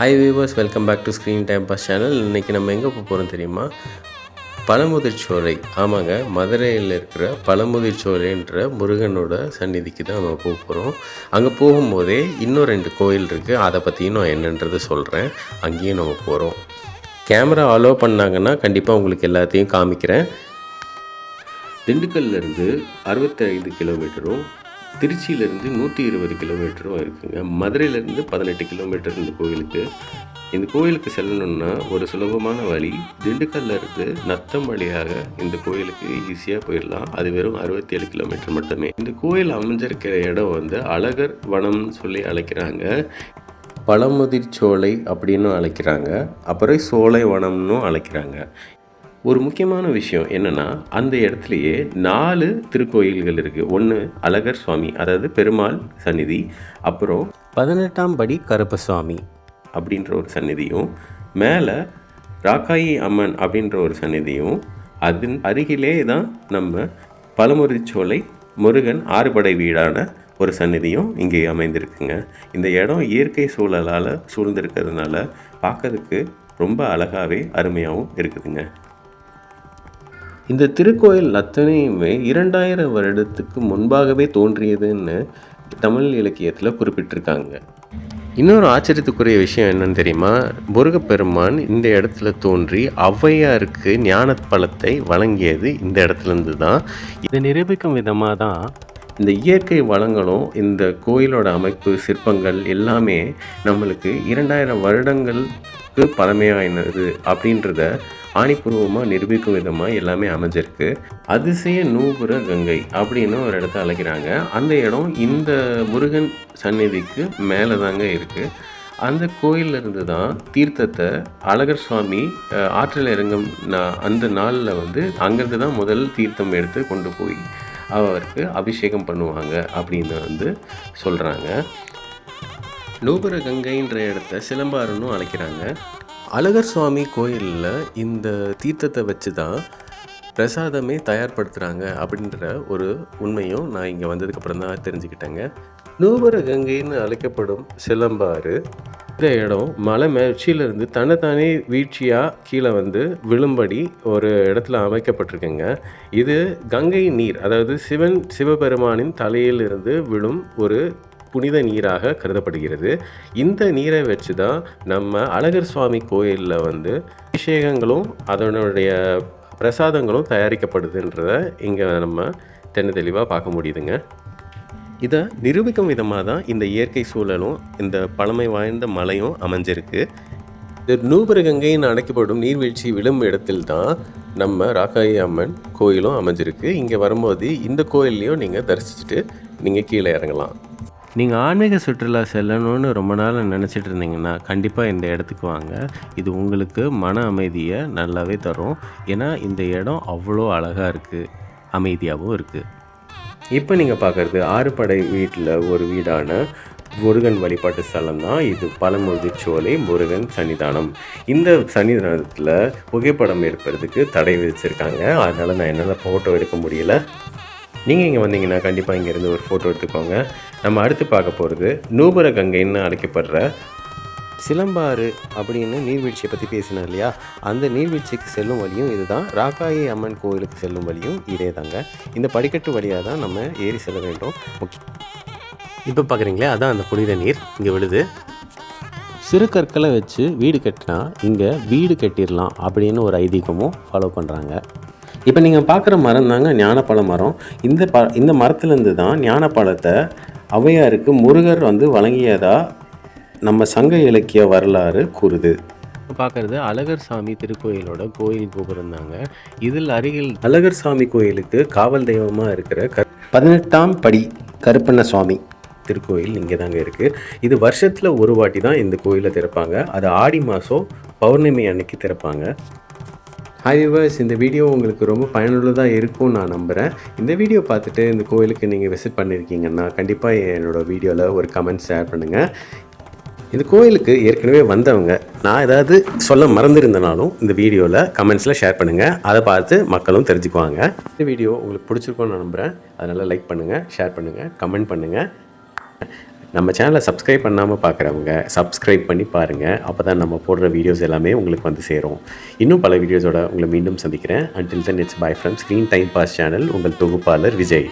Hi viewers, welcome back to Screen Time Pass channel. இன்றைக்கி நம்ம எங்கே போகிறோம் தெரியுமா? பழமுதிர்ச்சோலை. ஆமாங்க, மதுரையில் இருக்கிற பழமுதிர்ச்சோலைன்ற முருகனோட சந்நிதிக்கு தான் நம்ம போக போகிறோம். அங்கே போகும்போதே இன்னும் 2 கோயில் இருக்குது. அதை பற்றியும் நான் என்னன்றதை சொல்கிறேன். அங்கேயும் நம்ம போகிறோம். கேமரா அலோவ் பண்ணாங்கன்னா கண்டிப்பாக உங்களுக்கு எல்லாத்தையும் காமிக்கிறேன். திண்டுக்கல்லேருந்து 65 கிலோமீட்டரும், திருச்சியிலேருந்து 120 கிலோமீட்டரும் இருக்குங்க. மதுரையிலேருந்து 18 கிலோமீட்டர் இந்த கோயிலுக்கு. இந்த கோயிலுக்கு செல்லணுன்னா ஒரு சுலபமான வழி. திண்டுக்கல்லேருந்து நத்தம் வழியாக இந்த கோயிலுக்கு ஈஸியாக போயிடலாம். அது வெறும் 67 கிலோமீட்டர் மட்டுமே. இந்த கோயில் அமைஞ்சிருக்கிற இடம் அழகர் வனம்னு சொல்லி அழைக்கிறாங்க. பழமுதிர்ச்சோலை அப்படின்னு அழைக்கிறாங்க. அப்புறம் சோலை வனம்னு அழைக்கிறாங்க. ஒரு முக்கியமான விஷயம் என்னென்னா, அந்த இடத்துலையே 4 திருக்கோயில்கள் இருக்குது. ஒன்று அழகர் சுவாமி, அதாவது பெருமாள் சந்நிதி. அப்புறம் 18ஆம் படி கருப்பசாமி அப்படின்ற ஒரு சந்நிதியும், மேலே ராக்காயி அம்மன் அப்படின்ற ஒரு சந்நிதியும், அதன் அருகிலே தான் நம்ம பழமுதிர்ச்சோலை முருகன் ஆறுபடை வீடான ஒரு சந்நிதியும் இங்கே அமைந்திருக்குங்க. இந்த இடம் இயற்கை சூழலால் சூழ்ந்திருக்கிறதுனால பார்க்கறதுக்கு ரொம்ப அழகாகவே அருமையாகவும் இருக்குதுங்க. இந்த திருக்கோயில் அத்தனையுமே 2000 வருடத்துக்கு முன்பாகவே தோன்றியதுன்னு தமிழ் இலக்கியத்தில் குறிப்பிட்டிருக்காங்க. இன்னொரு ஆச்சரியத்துக்குரிய விஷயம் என்னன்னு தெரியுமா? முருகப்பெருமான் இந்த இடத்துல தோன்றி ஔவையாருக்கு ஞான பழத்தை வழங்கியது இந்த இடத்துலேருந்து தான். இதை நிரூபிக்கும் விதமாக தான் இந்த இயற்கை வளங்களும் இந்த கோயிலோட அமைப்பு, சிற்பங்கள் எல்லாமே நம்மளுக்கு 2000 வருடங்களுக்கு பழமையானது அப்படின்றத ஆணிபூர்வமாக நிரூபிக்கும் விதமாக எல்லாமே அமைஞ்சிருக்கு. அதிசய நூபுர கங்கை அப்படின்னு ஒரு இடத்த அழைக்கிறாங்க. அந்த இடம் இந்த முருகன் சந்நிதிக்கு மேலே தாங்க இருக்குது. அந்த கோயிலிருந்து தான் தீர்த்தத்தை அழகர் சுவாமி ஆற்றில் இறங்கும் அந்த நாளில் அங்கேருந்து தான் முதல் தீர்த்தம் எடுத்து கொண்டு போய் அவருக்கு அபிஷேகம் பண்ணுவாங்க அப்படின்னு சொல்கிறாங்க. நூபுர கங்கைன்ற இடத்த சிலம்பாறுன்னு அழைக்கிறாங்க. அழகர் சுவாமி கோயிலில் இந்த தீர்த்தத்தை வச்சு தான் பிரசாதமே தயார்படுத்துகிறாங்க அப்படின்ற ஒரு உண்மையும் நான் இங்கே வந்ததுக்கப்புறம் தான் தெரிஞ்சுக்கிட்டேங்க. நூபுர கங்கைன்னு அழைக்கப்படும் சிலம்பாறு இந்த இடம் மலை உச்சியிலிருந்து தன்னைத்தானே வீழ்ச்சியாக கீழே விழும்படி ஒரு இடத்துல அமைக்கப்பட்டிருக்குங்க. இது கங்கை நீர், அதாவது சிவபெருமானின் தலையிலிருந்து விழும் ஒரு புனித நீராக கருதப்படுகிறது. இந்த நீரை வச்சு தான் நம்ம அழகர் சுவாமி கோயிலில் அபிஷேகங்களும் அதனுடைய பிரசாதங்களும் தயாரிக்கப்படுதுன்றதை இங்கே நம்ம தெளிவாக பார்க்க முடியுதுங்க. இதை நிரூபிக்கும் விதமாக தான் இந்த இயற்கை சூழலும் இந்த பழமை வாய்ந்த மலையும் அமைஞ்சிருக்கு. இந்த நூபுர கங்கைன்னு அழைக்கப்படும் நீர்வீழ்ச்சி விழும் இடத்தில் தான் நம்ம ராக்காயி அம்மன் கோயிலும் அமைஞ்சிருக்கு. இங்கே வரும்போது இந்த கோயில்லையும் நீங்கள் தரிசிச்சுட்டு நீங்கள் கீழே இறங்கலாம். நீங்கள் ஆன்மீக சுற்றுலா செல்லணும்னு ரொம்ப நாள் நினச்சிட்டு இருந்தீங்கன்னா கண்டிப்பாக இந்த இடத்துக்கு வாங்க. இது உங்களுக்கு மன அமைதியை நல்லாவே தரும். ஏன்னா இந்த இடம் அவ்வளோ அழகாக இருக்குது, அமைதியாகவும் இருக்குது. இப்போ நீங்கள் பார்க்குறது ஆறுபடை வீட்டில் ஒரு வீடான முருகன் வழிபாட்டு ஸ்தலம் தான் இது, பழமுதிர்ச்சோலை முருகன் சன்னிதானம். இந்த சன்னிதானத்தில் புகைப்படம் எடுப்பதுக்கு தடை விதிச்சிருக்காங்க. அதனால் நான் என்னால் ஃபோட்டோ எடுக்க முடியல. நீங்கள் இங்கே வந்தீங்கன்னா கண்டிப்பாக இங்கேருந்து ஒரு ஃபோட்டோ எடுத்துக்கோங்க. நம்ம அடுத்து பார்க்க போகிறது நூபுர கங்கைன்னு அழைக்கப்படுற சிலம்பாறு அப்படின்னு நீர்வீழ்ச்சியை பற்றி பேசினேன் இல்லையா? அந்த நீர்வீழ்ச்சிக்கு செல்லும் வழியும் இது தான். ராக்காயி அம்மன் கோயிலுக்கு செல்லும் வழியும் இதே தாங்க. இந்த படிக்கட்டு வழியாக தான் நம்ம ஏறி செல்ல வேண்டும். இப்போ பார்க்குறீங்களே, அதான் அந்த புனித நீர் இங்கே விழுது. சிறு கற்களை வச்சு வீடு கட்டினா இங்கே வீடு கட்டிடலாம் அப்படின்னு ஒரு ஐதீகமும் ஃபாலோ பண்ணுறாங்க. இப்போ நீங்கள் பார்க்குற மரம் தாங்க ஞானப்பழ மரம். இந்த மரத்துலேருந்து தான் ஞானப்பழத்தை ஔவையாருக்கு முருகர் வழங்கியதா நம்ம சங்க இலக்கிய வரலாறு கூறுது. பார்க்குறது அழகர் சாமி திருக்கோயிலோட கோயில் கோபுரம் தாங்க. இதில் அருகில் அழகர் சாமி கோயிலுக்கு காவல் தெய்வமாக இருக்கிற 18ஆம் படி கருப்பண்ண சுவாமி திருக்கோயில் இங்கே தாங்க இருக்குது. இது வருஷத்தில் ஒரு வாட்டி தான் இந்த கோயிலை திறப்பாங்க. அது ஆடி மாதம் பௌர்ணமி அன்னைக்கு திறப்பாங்க. ஹாய் வியூவர்ஸ், இந்த வீடியோ உங்களுக்கு ரொம்ப பயனுள்ளதாக இருக்கும்னு நான் நம்புகிறேன். இந்த வீடியோ பார்த்துட்டு இந்த கோயிலுக்கு நீங்கள் விசிட் பண்ணியிருக்கீங்கன்னா கண்டிப்பாக என்னோடய வீடியோவில் ஒரு கமெண்ட் ஷேர் பண்ணுங்கள். இந்த கோயிலுக்கு ஏற்கனவே வந்தவங்க நான் ஏதாவது சொல்ல மறந்துருந்தனாலும் இந்த வீடியோவில் கமெண்ட்ஸில் ஷேர் பண்ணுங்கள். அதை பார்த்து மக்களும் தெரிஞ்சுக்குவாங்க. இந்த வீடியோ உங்களுக்கு பிடிச்சிருக்கோன்னு நான் நம்புகிறேன். அதனால் லைக் பண்ணுங்கள், ஷேர் பண்ணுங்கள், கமெண்ட் பண்ணுங்கள். நம்ம சேனலை சப்ஸ்கிரைப் பண்ணாமல் பார்க்குறவங்க சப்ஸ்கிரைப் பண்ணி பாருங்கள். அப்போ தான் நம்ம போடுற வீடியோஸ் எல்லாமே உங்களுக்கு வந்து சேரும். இன்னும் பல வீடியோஸோட உங்களை மீண்டும் சந்திக்கிறேன். Until then, it's bye from Screen Time Pass channel. உங்கள் தொகுப்பாளர் விஜய்.